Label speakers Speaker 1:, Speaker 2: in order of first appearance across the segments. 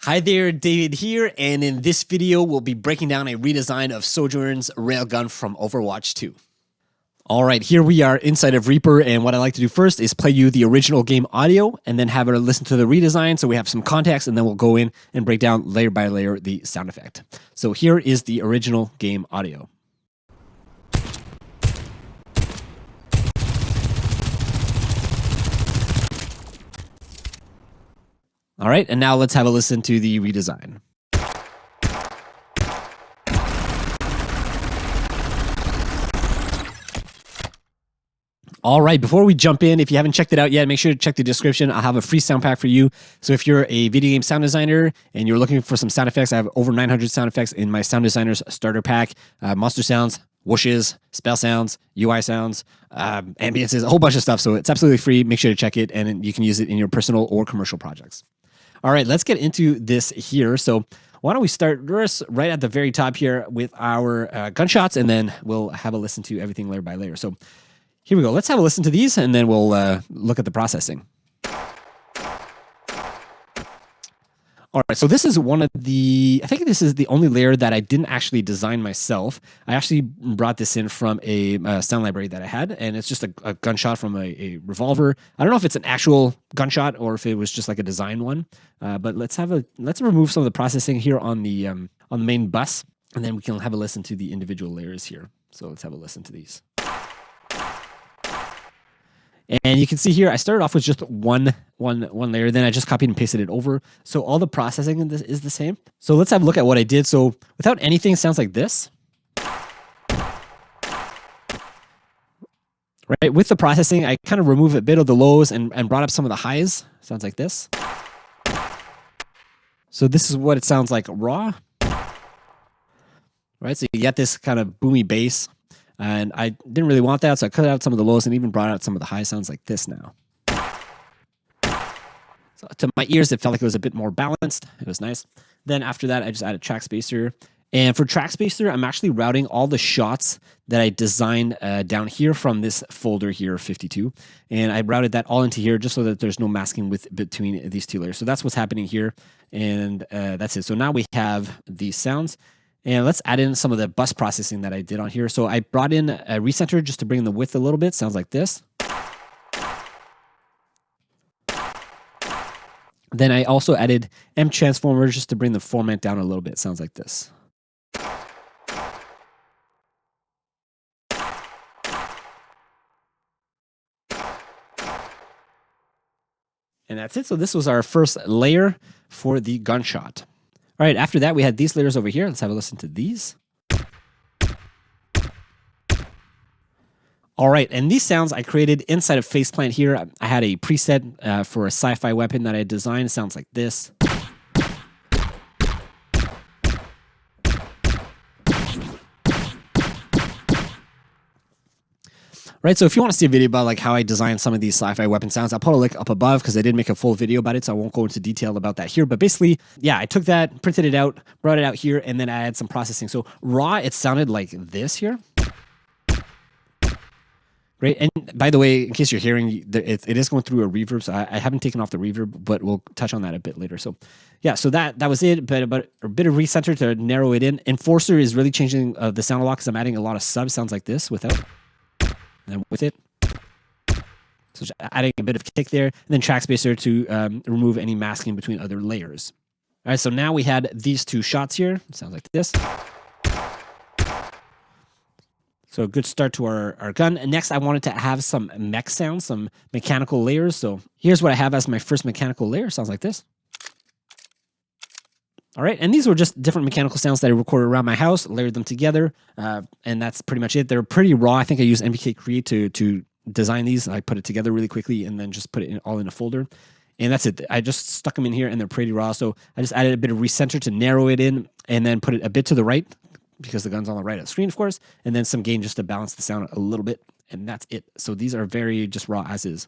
Speaker 1: Hi there, David here, and in this video, we'll be breaking down a redesign of Sojourn's Railgun from Overwatch 2. All right, here we are inside of Reaper, and what I like to do first is play you the original game audio, and then have her listen to the redesign so we have some context, and then we'll go in and break down layer by layer the sound effect. So here is the original game audio. All right, and now let's have a listen to the redesign. All right, before we jump in, if you haven't checked it out yet, make sure to check the description. I'll have a free sound pack for you. So if you're a video game sound designer and you're looking for some sound effects, I have over 900 sound effects in my sound designer's starter pack. Monster sounds, whooshes, spell sounds, UI sounds, ambiances, a whole bunch of stuff. So it's absolutely free. Make sure to check it, and you can use it in your personal or commercial projects. All right, let's get into this here. So why don't we start right at the very top here with our gunshots, and then we'll have a listen to everything layer by layer. So here we go. Let's have a listen to these, and then we'll look at the processing. All right, so this is one of the, I think this is the only layer that I didn't actually design myself. I actually brought this in from a sound library that I had, and it's just a gunshot from a revolver. I don't know if it's an actual gunshot or if it was just like a design one, but let's remove some of the processing here on the main bus, and then we can have a listen to the individual layers here. So let's have a listen to these. And you can see here, I started off with just one layer, then I just copied and pasted it over. So all the processing in this is the same. So let's have a look at what I did. So without anything, it sounds like this. Right, with the processing, I kind of removed a bit of the lows and brought up some of the highs. Sounds like this. So this is what it sounds like raw. Right, so you get this kind of boomy bass. And I didn't really want that, so I cut out some of the lows and even brought out some of the high sounds like this now. So to my ears, it felt like it was a bit more balanced. It was nice. Then after that, I just added track spacer. And for track spacer, I'm actually routing all the shots that I designed down here from this folder here, 52. And I routed that all into here just so that there's no masking between these two layers. So that's what's happening here. And that's it. So now we have these sounds. And let's add in some of the bus processing that I did on here. So I brought in a recenter just to bring the width a little bit. Sounds like this. Then I also added M transformer just to bring the format down a little bit. Sounds like this. And that's it. So this was our first layer for the gunshot. All right, after that, we had these layers over here. Let's have a listen to these. All right, and these sounds I created inside of Faceplant here. I had a preset for a Sci-Fi weapon that I designed. It sounds like this. Right, so if you want to see a video about like how I designed some of these Sci-Fi weapon sounds, I'll put a link up above because I did make a full video about it, so I won't go into detail about that here. But basically, yeah, I took that, printed it out, brought it out here, and then I added some processing. So raw, it sounded like this here. Right, and by the way, in case you're hearing, it is going through a reverb, so I haven't taken off the reverb, but we'll touch on that a bit later. So yeah, so that was it, but a bit of recenter to narrow it in. Enforcer is really changing the sound a lot because I'm adding a lot of sub sounds like this without. And with it, so just adding a bit of kick there, and then track spacer to remove any masking between other layers. All right, so now we had these two shots here. It sounds like this. So a good start to our gun. And next, I wanted to have some mech sounds, some mechanical layers. So here's what I have as my first mechanical layer. Sounds like this. All right, and these were just different mechanical sounds that I recorded around my house, layered them together, and that's pretty much it. They're pretty raw. I think I used MBK Create to design these. I put it together really quickly and then just put it all in a folder. And that's it. I just stuck them in here, and they're pretty raw. So I just added a bit of recenter to narrow it in, and then put it a bit to the right, because the gun's on the right of the screen, of course, and then some gain just to balance the sound a little bit, and that's it. So these are very just raw as is.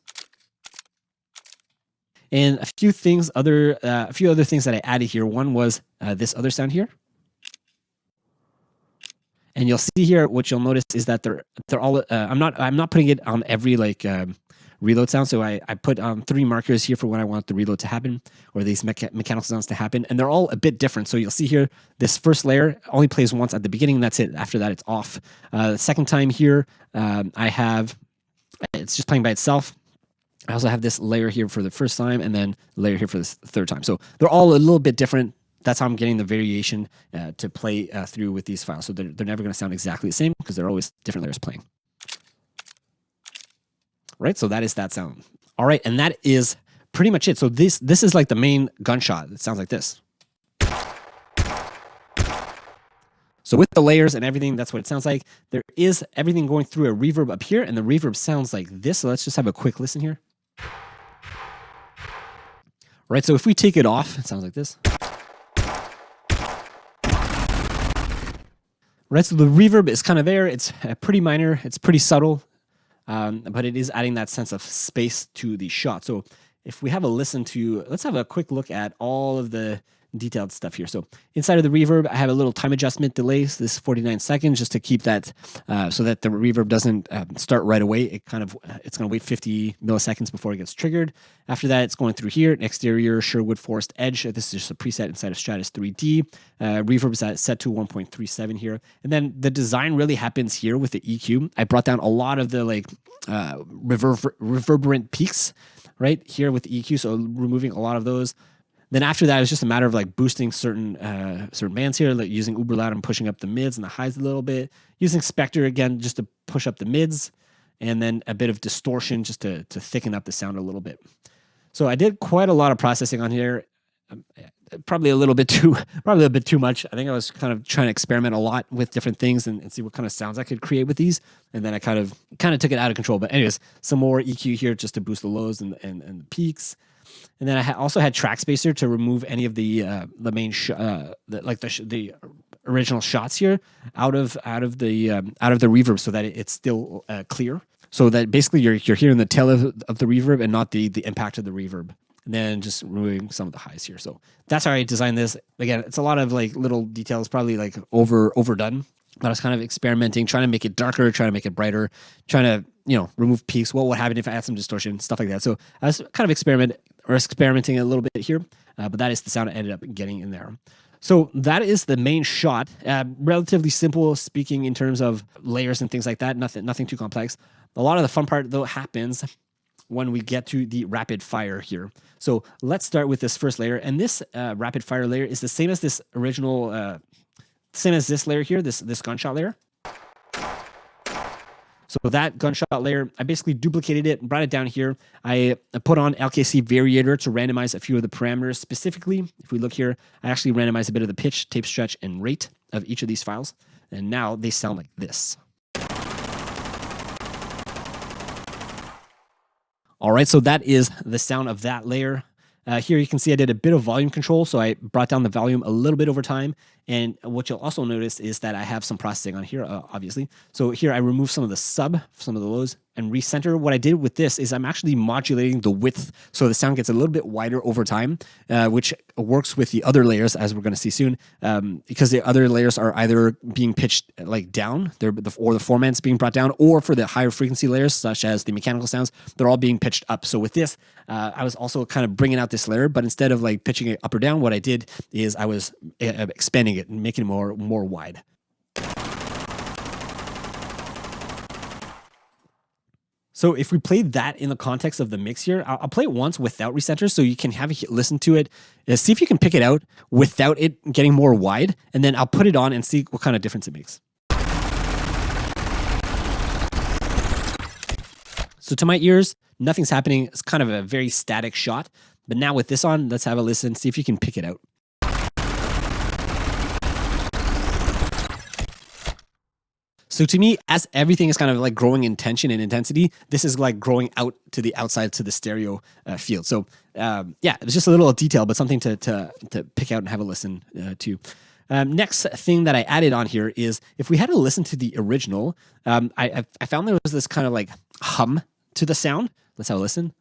Speaker 1: And a few other things that I added here. One was this other sound here. And you'll see here, what you'll notice is that they're all, I'm not putting it on every like reload sound. So I put 3 markers here for when I want the reload to happen, or these mechanical sounds to happen. And they're all a bit different. So you'll see here, this first layer only plays once at the beginning. That's it. After that, it's off. The second time here, it's just playing by itself. I also have this layer here for the first time, and then layer here for the third time. So they're all a little bit different. That's how I'm getting the variation to play through with these files. So they're never going to sound exactly the same because they're always different layers playing. Right, so that is that sound. All right, and that is pretty much it. So this is like the main gunshot. It sounds like this. So with the layers and everything, that's what it sounds like. There is everything going through a reverb up here, and the reverb sounds like this. So let's just have a quick listen here. Right, so if we take it off, it sounds like this. Right, so the reverb is kind of there. It's pretty minor. It's pretty subtle, but it is adding that sense of space to the shot. So if we have a listen to, let's have a quick look at all of the detailed stuff here. So inside of the reverb, I have a little time adjustment delay. So this is 49 seconds just to keep that so that the reverb doesn't start right away. It's going to wait 50 milliseconds before it gets triggered. After that, it's going through here, exterior Sherwood Forest Edge. This is just a preset inside of Stratus 3D. Reverb is set to 1.37 here. And then the design really happens here with the EQ. I brought down a lot of the reverberant peaks right here with the EQ. So removing a lot of those. Then after that, it was just a matter of like boosting certain bands here, like using uber loud and pushing up the mids and the highs a little bit. Using Spectre again just to push up the mids, and then a bit of distortion just to thicken up the sound a little bit. So I did quite a lot of processing on here, probably a bit too much. I think I was kind of trying to experiment a lot with different things and see what kind of sounds I could create with these, and then I kind of took it out of control. But anyways, some more EQ here just to boost the lows and the peaks. And then I also had track spacer to remove any of the main the original shots here out of the reverb, so that it's still clear. So that basically you're hearing the tail of the reverb and not the impact of the reverb. And then just removing some of the highs here. So that's how I designed this. Again, it's a lot of like little details, probably like overdone. But I was kind of experimenting, trying to make it darker, trying to make it brighter, trying to remove peaks. What would happen if I add some distortion, stuff like that. So I was kind of experimenting a little bit here, but that is the sound I ended up getting in there. So that is the main shot. Relatively simple speaking in terms of layers and things like that. Nothing too complex. A lot of the fun part though happens when we get to the rapid fire here. So let's start with this first layer, and this rapid fire layer is the same as this original. Same as this layer here, this gunshot layer. So that gunshot layer, I basically duplicated it, brought it down here. I put on LKC Variator to randomize a few of the parameters. Specifically, if we look here, I actually randomized a bit of the pitch, tape stretch, and rate of each of these files. And now they sound like this. All right, so that is the sound of that layer. Here you can see I did a bit of volume control, so I brought down the volume a little bit over time. And what you'll also notice is that I have some processing on here, obviously. So here I removed some of the lows, and recenter. What I did with this is I'm actually modulating the width, so the sound gets a little bit wider over time, which works with the other layers, as we're going to see soon, because the other layers are either being pitched like down, or the format's being brought down, or for the higher frequency layers, such as the mechanical sounds, they're all being pitched up. So with this, I was also kind of bringing out this layer, but instead of like pitching it up or down, what I did is I was expanding it and making it more wide. So if we play that in the context of the mix here, I'll play it once without recenter so you can have a listen to it. See if you can pick it out without it getting more wide, and then I'll put it on and see what kind of difference it makes. So to my ears, nothing's happening. It's kind of a very static shot. But now with this on, let's have a listen, see if you can pick it out. So to me, as everything is kind of like growing in tension and intensity, this is like growing out to the outside to the stereo field. So yeah, it was just a little detail, but something to pick out and have a listen to. Next thing that I added on here is if we had to listen to the original, I found there was this kind of like hum to the sound. Let's have a listen.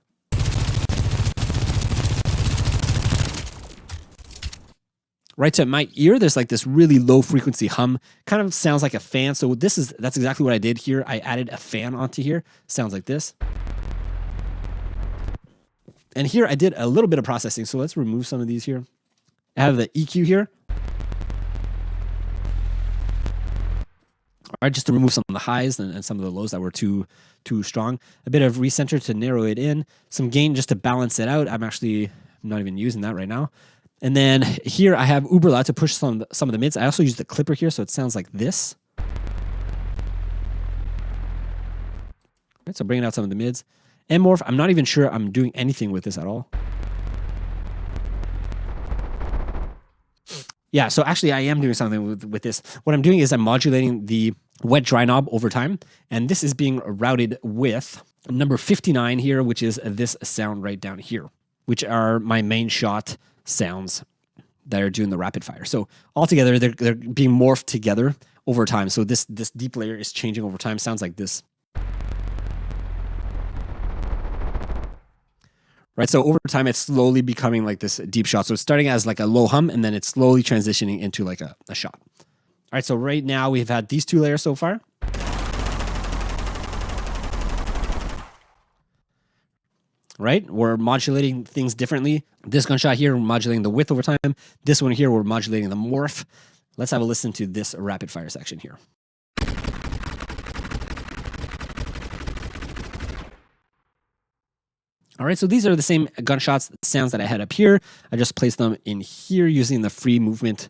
Speaker 1: Right to my ear, there's like this really low frequency hum, kind of sounds like a fan. So that's exactly what I did here. I added a fan onto here. Sounds like this. And here I did a little bit of processing. So let's remove some of these here. I have the EQ here. All right, just to remove some of the highs and some of the lows that were too strong. A bit of recenter to narrow it in. Some gain just to balance it out. I'm actually not even using that right now. And then here I have uber loud to push some of the mids. I also use the clipper here, so it sounds like this. Right, so bringing out some of the mids. And morph, I'm not even sure I'm doing anything with this at all. Yeah, so actually I am doing something with this. What I'm doing is I'm modulating the wet dry knob over time, and this is being routed with number 59 here, which is this sound right down here, which are my main shot sounds that are doing the rapid fire. So altogether, they're being morphed together over time. So this deep layer is changing over time. Sounds like this. Right, so over time, it's slowly becoming like this deep shot. So it's starting as like a low hum, and then it's slowly transitioning into like a shot. All right, so right now we've had these two layers so far. Right, we're modulating things differently. This gunshot here, we're modulating the width over time. This one here, we're modulating the morph. Let's have a listen to this rapid fire section here. All right, so these are the same gunshots sounds that I had up here. I just placed them in here using the free movement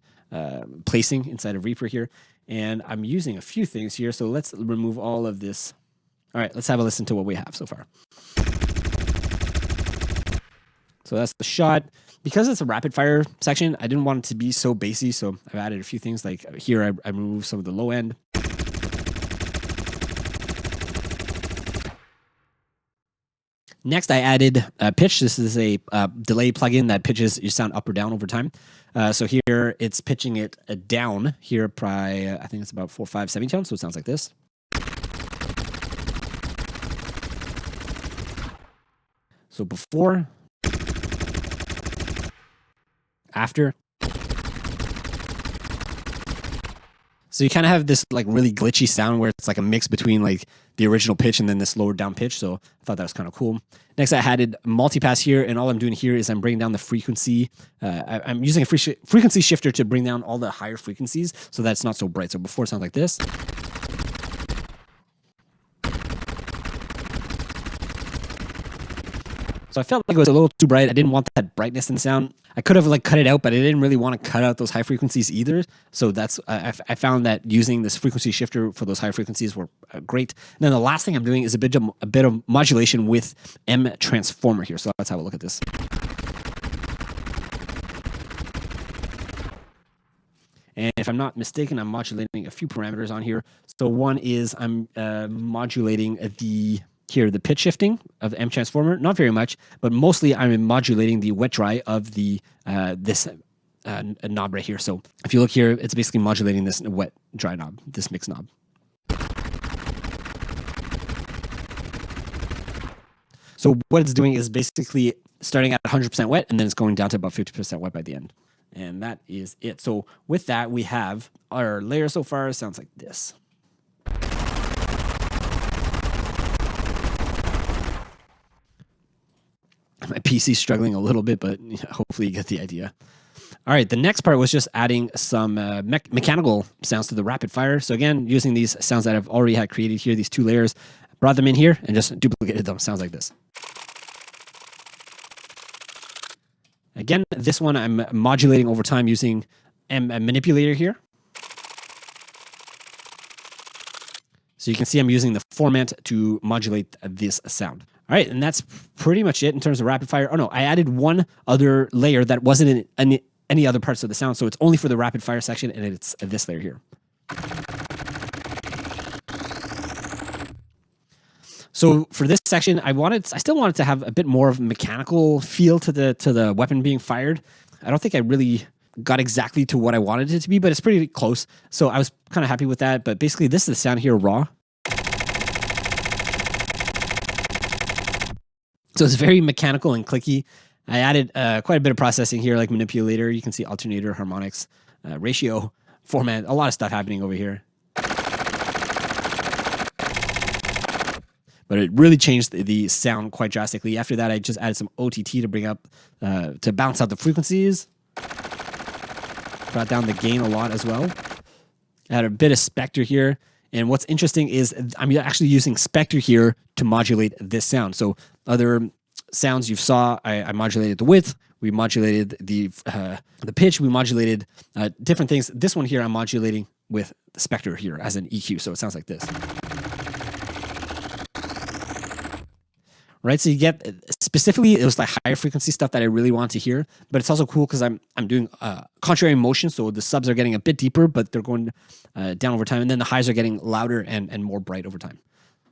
Speaker 1: placing inside of Reaper here. And I'm using a few things here, so let's remove all of this. All right, let's have a listen to what we have so far. So that's the shot. Because it's a rapid fire section, I didn't want it to be so bassy, so I've added a few things. Like here, I removed some of the low end. Next, I added pitch. This is a delay plugin that pitches your sound up or down over time. So here, it's pitching it down here by, I think it's about 4, 5 semitones, so it sounds like this. So before, after. So you kind of have this like really glitchy sound where it's like a mix between like the original pitch and then this lower down pitch. So I thought that was kind of cool. Next, I added multipass here, and all I'm doing here is I'm bringing down the frequency. I'm using a frequency shifter to bring down all the higher frequencies so that it's not so bright. So before it sounds like this. So I felt like it was a little too bright. I didn't want that brightness in the sound. I could have like cut it out, but I didn't really want to cut out those high frequencies either. So that's I found that using this frequency shifter for those high frequencies were great. And then the last thing I'm doing is a bit of modulation with M transformer here. So let's have a look at this. And if I'm not mistaken, I'm modulating a few parameters on here. So one is I'm modulating the pitch shifting of the M transformer, not very much, but mostly I'm modulating the wet dry of the this knob right here. So if you look here, it's basically modulating this wet dry knob, this mix knob. So what it's doing is basically starting at 100% wet, and then it's going down to about 50% wet by the end. And that is it. So with that, we have our layer so far. Sounds like this. My PC's struggling a little bit, but hopefully you get the idea. All right, the next part was just adding some mechanical sounds to the rapid fire. So again, using these sounds that I've already had created here, these two layers, brought them in here and just duplicated them. Sounds like this. Again, this one I'm modulating over time using a manipulator here. So you can see I'm using the format to modulate this sound. All right, and that's pretty much it in terms of rapid fire. Oh no, I added one other layer that wasn't in any other parts of the sound, so it's only for the rapid fire section, and it's this layer here. So for this section, I still wanted to have a bit more of a mechanical feel to the weapon being fired. I don't think I really got exactly to what I wanted it to be, but it's pretty close. So I was kind of happy with that. But basically, this is the sound here raw. So it's very mechanical and clicky. I added quite a bit of processing here, like manipulator. You can see alternator, harmonics, ratio, format, a lot of stuff happening over here. but it really changed the sound quite drastically. After that, I just added some OTT to bring up, to balance out the frequencies. Brought down the gain a lot as well. Add a bit of Spectre here. And what's interesting is I'm actually using Spectre here to modulate this sound. So other sounds you saw, I modulated the width, we modulated the pitch, we modulated different things. This one here I'm modulating with the Spectre here as an EQ, so it sounds like this. Right, so you get, specifically, it was the higher frequency stuff that I really want to hear, but it's also cool because I'm doing contrary motion, so the subs are getting a bit deeper, but they're going down over time, and then the highs are getting louder and more bright over time.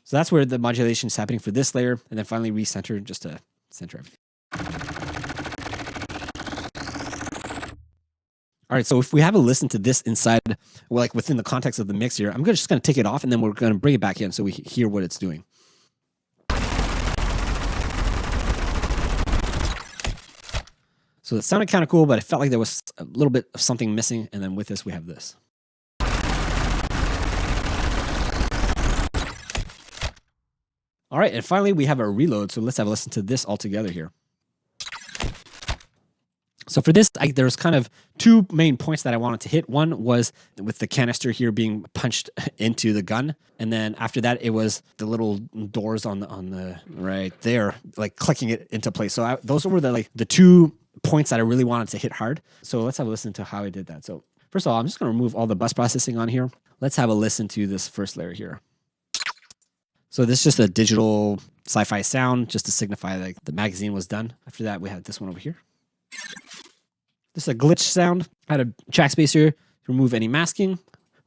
Speaker 1: So that's where the modulation is happening for this layer, and then finally recenter just to center everything. All right, so if we have a listen to this inside, like within the context of the mix here, I'm just going to take it off, and then we're going to bring it back in so we hear what it's doing. So it sounded kind of cool, but I felt like there was a little bit of something missing. And then with this, we have this. All right, and finally, we have a reload. So let's have a listen to this all together here. So for this, there's kind of two main points that I wanted to hit. One was with the canister here being punched into the gun. And then after that, it was the little doors on the right there, like clicking it into place. So those were the two points that I really wanted to hit hard. So let's have a listen to how I did that. So first of all, I'm just going to remove all the bus processing on here. Let's have a listen to this first layer here. So this is just a digital sci-fi sound just to signify like the magazine was done. After that, we have this one over here. This is a glitch sound. I had a track spacer to remove any masking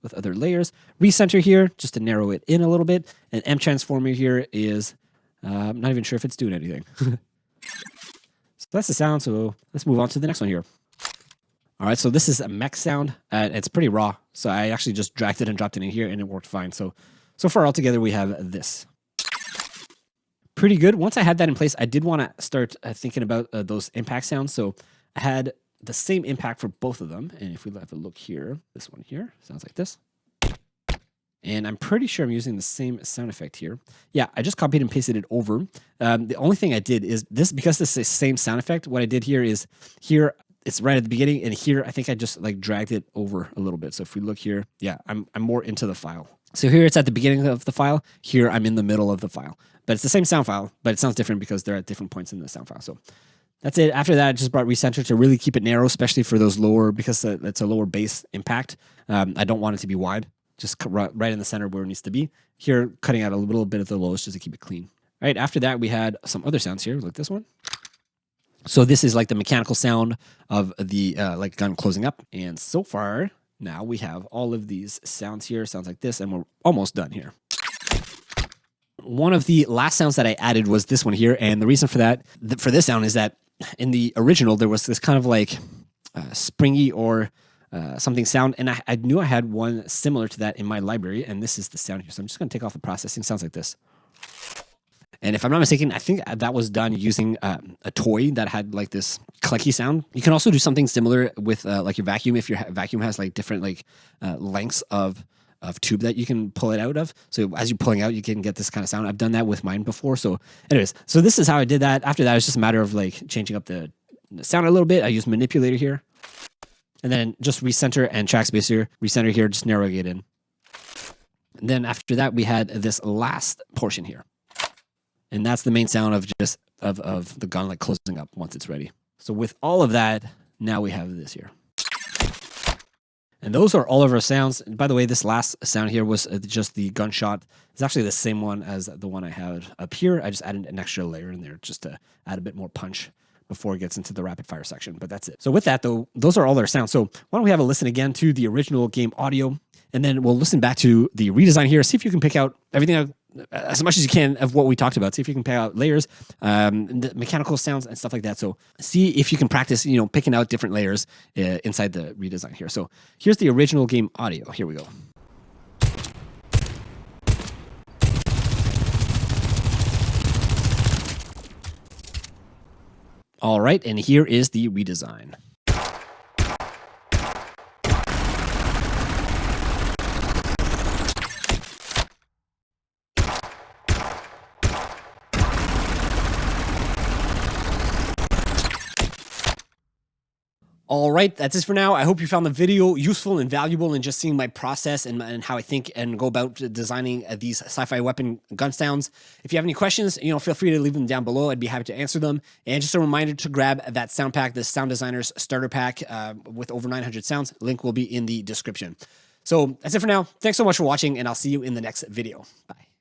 Speaker 1: with other layers. Recenter here just to narrow it in a little bit. And M transformer here is, I'm not even sure if it's doing anything. So that's the sound, so let's move on to the next one here. All right, so this is a mech sound. It's pretty raw, so I actually just dragged it and dropped it in here, and it worked fine. So far altogether, we have this. Pretty good. Once I had that in place, I did want to start thinking about those impact sounds. So I had the same impact for both of them. And if we have a look here, this one here sounds like this. And I'm pretty sure I'm using the same sound effect here. Yeah, I just copied and pasted it over. The only thing I did is this, because this is the same sound effect, what I did here is here, it's right at the beginning, and here I think I just like dragged it over a little bit. So if we look here, yeah, I'm more into the file. So here it's at the beginning of the file. Here I'm in the middle of the file. But it's the same sound file, but it sounds different because they're at different points in the sound file. So that's it. After that, I just brought recenter to really keep it narrow, especially for those lower, because it's a lower bass impact. I don't want it to be wide. Just right in the center where it needs to be. Here, cutting out a little bit of the lows just to keep it clean. All right, after that, we had some other sounds here, like this one. So this is like the mechanical sound of the like gun closing up. And so far, now we have all of these sounds here, sounds like this, and we're almost done here. One of the last sounds that I added was this one here. And the reason for that, for this sound, is that in the original, there was this kind of like springy or something sound, and I knew I had one similar to that in my library, and this is the sound here. So I'm just going to take off the processing. Sounds like this. And if I'm not mistaken, I think that was done using a toy that had like this clicky sound. You can also do something similar with like your vacuum. If your vacuum has like different like lengths of tube that you can pull it out of. So as you're pulling out, you can get this kind of sound. I've done that with mine before. So anyways, so this is how I did that. After that, it's just a matter of like changing up the sound a little bit. I use manipulator here. And then just recenter and track spacer, recenter here, just narrowing it in. And then after that, we had this last portion here. And that's the main sound of just of the gun like closing up once it's ready. So with all of that, now we have this here. And those are all of our sounds. And by the way, this last sound here was just the gunshot. It's actually the same one as the one I had up here. I just added an extra layer in there just to add a bit more punch before it gets into the rapid fire section, but that's it. So with that though, those are all our sounds. So why don't we have a listen again to the original game audio, and then we'll listen back to the redesign here, see if you can pick out everything as much as you can of what we talked about. See if you can pick out layers, the mechanical sounds and stuff like that. So see if you can practice, picking out different layers inside the redesign here. So here's the original game audio. Here we go. All right, and here is the redesign. All right, that's it for now. I hope you found the video useful and valuable in just seeing my process and how I think and go about designing these sci-fi weapon gun sounds. If you have any questions, feel free to leave them down below. I'd be happy to answer them. And just a reminder to grab that sound pack, the Sound Designers Starter Pack with over 900 sounds. Link will be in the description. So that's it for now. Thanks so much for watching, and I'll see you in the next video. Bye.